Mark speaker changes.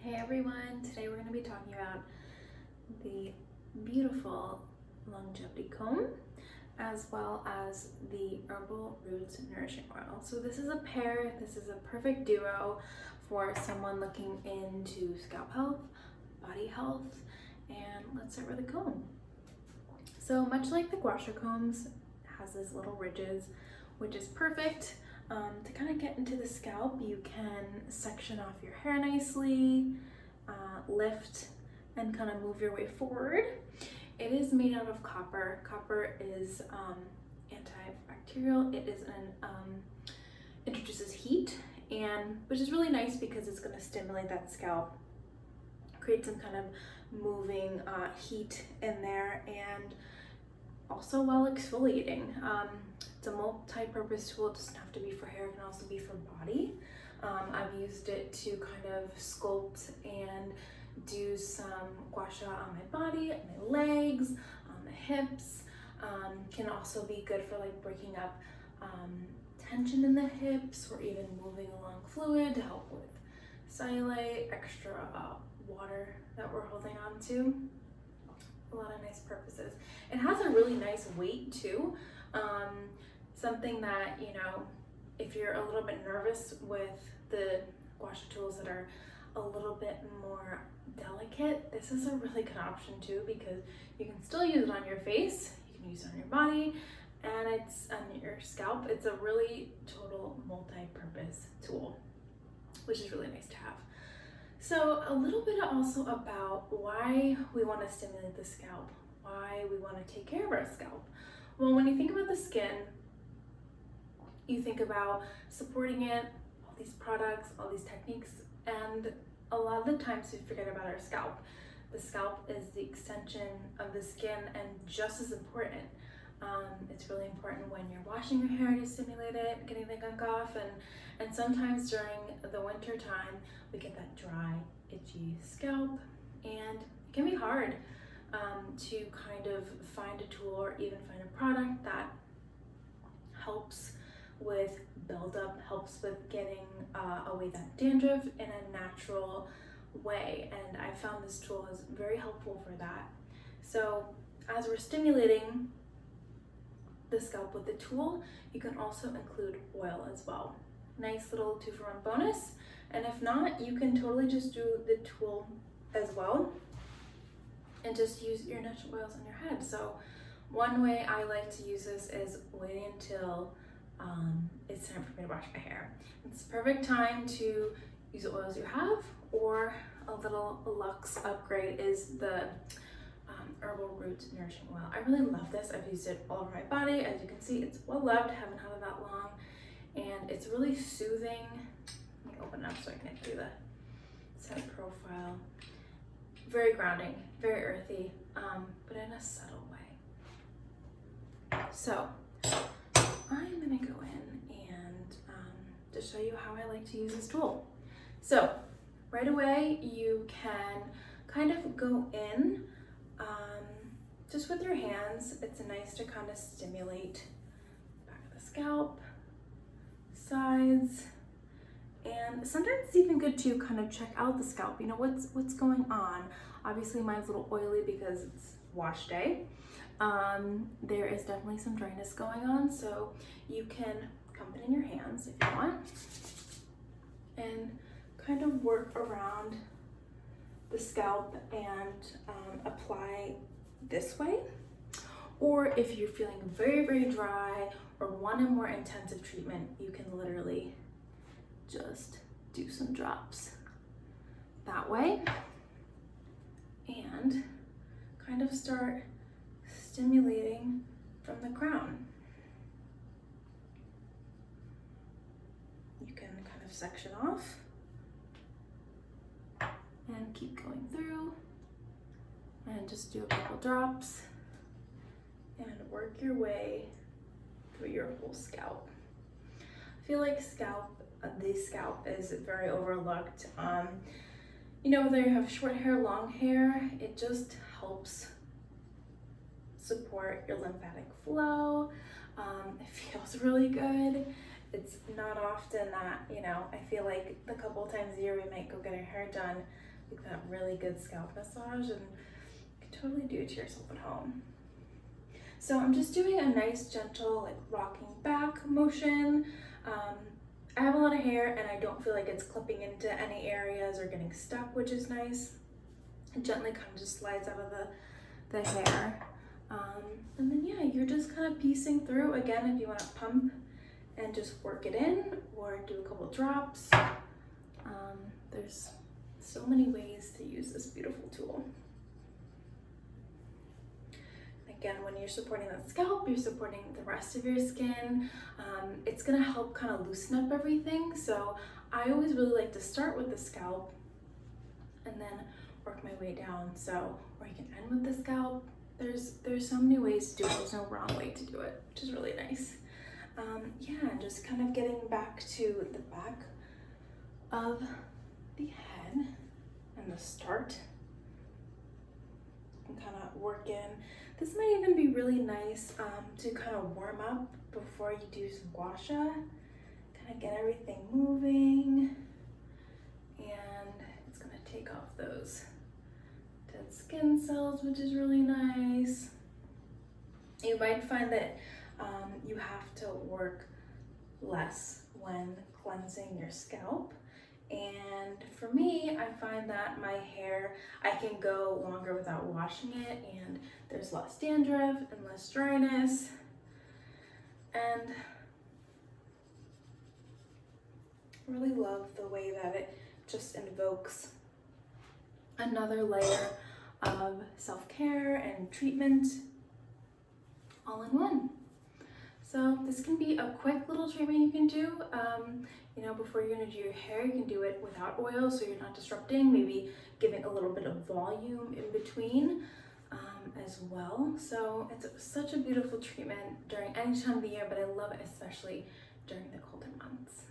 Speaker 1: Hey everyone, today we're going to be talking about the beautiful longevity comb as well as the Herbal Roots Nourishing Oil. So this is a pair, this is a perfect duo for someone looking into scalp health, body health, and let's start with the comb. So much like the gua sha combs, it has these little ridges, which is perfect. To kind of get into the scalp, you can section off your hair nicely, lift, and kind of move your way forward. It is made out of copper. Copper is antibacterial. It is introduces heat, and which is really nice because it's going to stimulate that scalp, create some kind of moving heat in there, and also while exfoliating. It's a multi-purpose tool. It doesn't have to be for hair, it can also be for body. I've used it to kind of sculpt and do some gua sha on my body, my legs, on the hips. Can also be good for like breaking up tension in the hips or even moving along fluid to help with cellulite, extra water that we're holding on to. A lot of nice purposes. It has a really nice weight too. Something that, you know, if you're a little bit nervous with the gua sha tools that are a little bit more delicate, this is a really good option too, because you can still use it on your face, you can use it on your body, and it's on your scalp. It's a really total multi-purpose tool, which is really nice to have. So a little bit also about why we want to stimulate the scalp, why we want to take care of our scalp. Well, when you think about the skin, you think about supporting it, all these products, all these techniques, and a lot of the times we forget about our scalp. The scalp is the extension of the skin and just as important. It's really important when you're washing your hair to stimulate it, getting the gunk off, and sometimes during the winter time we get that dry, itchy scalp, and it can be hard to kind of find a tool or even find a product that helps with buildup, helps with getting away that dandruff in a natural way, and I found this tool is very helpful for that. So as we're stimulating the scalp with the tool, you can also include oil as well. Nice little 2-for-1 bonus, and if not, you can totally just do the tool as well and just use your natural oils on your head. So one way I like to use this is waiting until it's time for me to wash my hair. It's the perfect time to use the oils you have, or a little luxe upgrade is the Herbal Roots Nourishing Oil. I really love this. I've used it all over my body. As you can see, it's well loved. I haven't had it that long, and it's really soothing. Let me open it up so I can do the scent profile. Very grounding, very earthy, but in a subtle way. So I'm gonna go in and just show you how I like to use this tool. So right away you can kind of go in just with your hands. It's nice to kind of stimulate back of the scalp, sides, and sometimes it's even good to kind of check out the scalp. You know, what's going on. Obviously mine's a little oily because it's wash day. There is definitely some dryness going on, so you can come in your hands if you want and kind of work around the scalp and apply this way. Or if you're feeling very, very dry or want a more intensive treatment, you can literally just do some drops that way and kind of start stimulating from the crown. You can kind of section off and keep going through and just do a couple drops and work your way through your whole scalp. I feel like the scalp is very overlooked. You know, whether you have short hair, long hair, it just helps support your lymphatic flow. It feels really good. It's not often that, you know, I feel like the couple times a year we might go get our hair done, like that really good scalp massage, and you can totally do it to yourself at home. So I'm just doing a nice gentle like rocking back motion. I have a lot of hair and I don't feel like it's clipping into any areas or getting stuck, which is nice. It gently kind of just slides out of the hair. And then yeah, you're just kind of piecing through. Again, if you want to pump and just work it in or do a couple drops. There's so many ways to use this beautiful tool. Again, when you're supporting the scalp, you're supporting the rest of your skin. It's gonna help kind of loosen up everything. So I always really like to start with the scalp and then work my way down. So, or you can end with the scalp. There's so many ways to do it. There's no wrong way to do it, which is really nice. Yeah, just kind of getting back to the back of the head and the start. And kind of work in. This might even be really nice to kind of warm up before you do some gua sha. Kind of get everything moving, and it's gonna take off those dead skin cells, which is really nice. You might find that you have to work less when cleansing your scalp. And for me, I find that my hair, I can go longer without washing it, and there's less dandruff and less dryness. And I really love the way that it just invokes another layer of self-care and treatment all in one. So this can be a quick little treatment you can do. You know, before you're gonna do your hair, you can do it without oil so you're not disrupting, maybe giving a little bit of volume in between as well. So it's such a beautiful treatment during any time of the year, but I love it especially during the colder months.